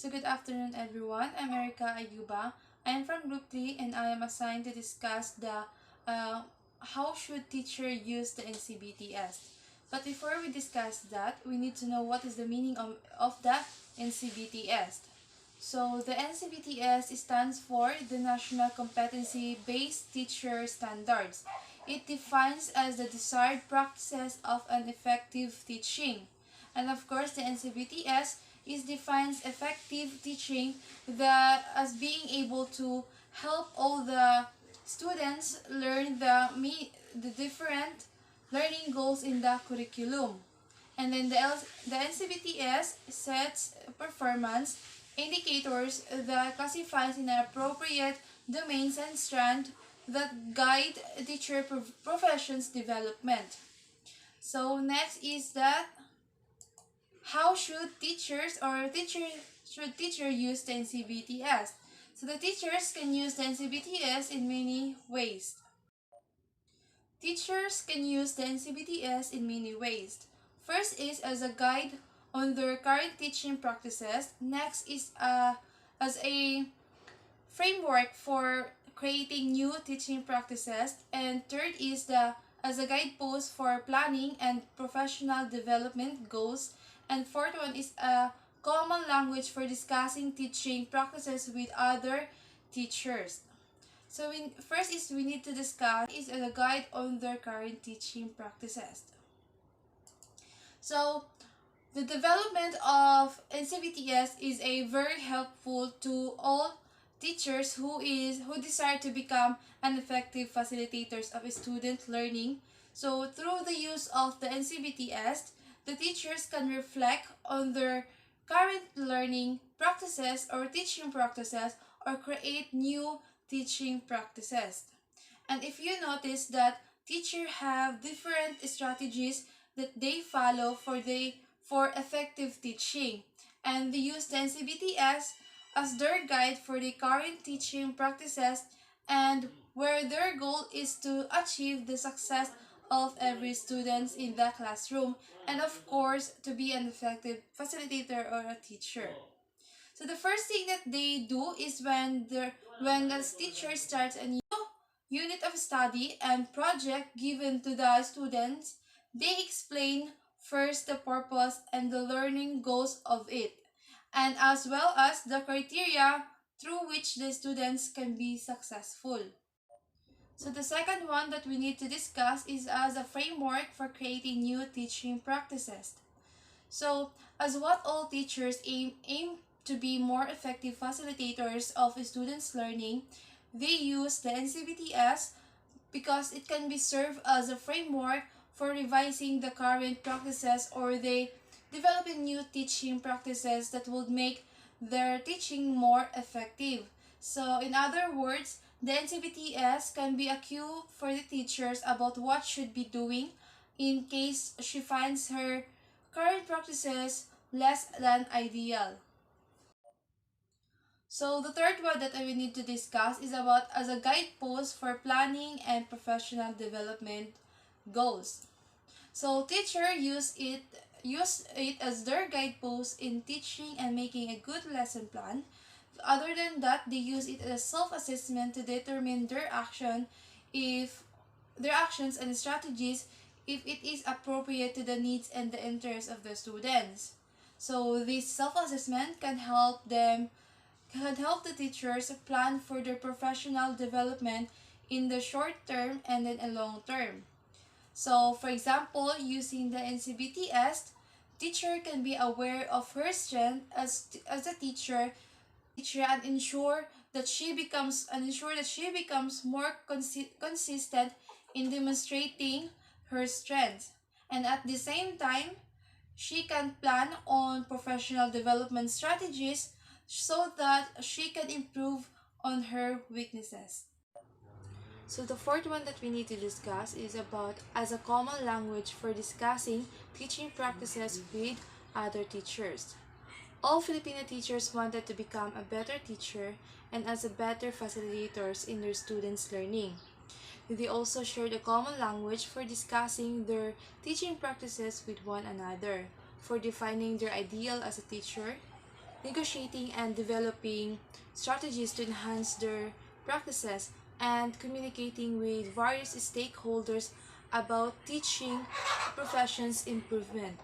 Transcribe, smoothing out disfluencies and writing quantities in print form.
So good afternoon everyone. I'm Erica Ayuba. I am from Group 3 and I am assigned to discuss the uh, how should teacher use the NCBTS. But before we discuss that, we need to know what is the meaning of the NCBTS. So the NCBTS stands for the National Competency Based Teacher Standards. It defines as the desired practices of an effective teaching. And of course, the NCBTS is defines effective teaching as being able to help all the students learn the different learning goals in the curriculum. And then the NCBTS sets performance indicators that classifies in appropriate domains and strands that guide teacher profession's development. So next is that how should teacher use the NCBTS? So the teachers can use the NCBTS in many ways. Teachers can use the NCBTS in many ways. First is as a guide on their current teaching practices. Next is as a framework for creating new teaching practices. And third is as a guidepost for planning and professional development goals. And fourth one is a common language for discussing teaching practices with other teachers. So first is we need to discuss is a guide on their current teaching practices. So the development of NCBTS is a very helpful to all teachers who desire to become an effective facilitators of student learning. So through the use of the NCBTS, the teachers can reflect on their current learning practices or teaching practices or create new teaching practices. And if you notice that teachers have different strategies that they follow for effective teaching, and they use the NCBTS as their guide for the current teaching practices and where their goal is to achieve the success of every student in the classroom and of course to be an effective facilitator or a teacher. So the first thing that they do is when the teacher starts a new unit of study and project given to the students, they explain first the purpose and the learning goals of it, and as well as the criteria through which the students can be successful. So the second one that we need to discuss is as a framework for creating new teaching practices. So as what all teachers aim to be more effective facilitators of students' learning, they use the NCBTS because it can be served as a framework for revising the current practices or they developing new teaching practices that would make their teaching more effective. So in other words, the NCBTS can be a cue for the teachers about what should be doing in case she finds her current practices less than ideal. So the third one that I will need to discuss is about as a guidepost for planning and professional development goals. So teacher use it as their guidepost in teaching and making a good lesson plan. Other than that, they use it as self-assessment to determine if their actions and strategies if it is appropriate to the needs and the interests of the students. So this self-assessment can help the teachers plan for their professional development in the short term and then a long term. So for example, using the NCBTS, teacher can be aware of her strength as a teacher and ensure that she becomes more consistent in demonstrating her strengths. And at the same time, she can plan on professional development strategies so that she can improve on her weaknesses. So the fourth one that we need to discuss is about as a common language for discussing teaching practices with other teachers. All Filipino teachers wanted to become a better teacher and as a better facilitators in their students' learning. They also shared a common language for discussing their teaching practices with one another, for defining their ideal as a teacher, negotiating and developing strategies to enhance their practices, and communicating with various stakeholders about teaching professions improvement.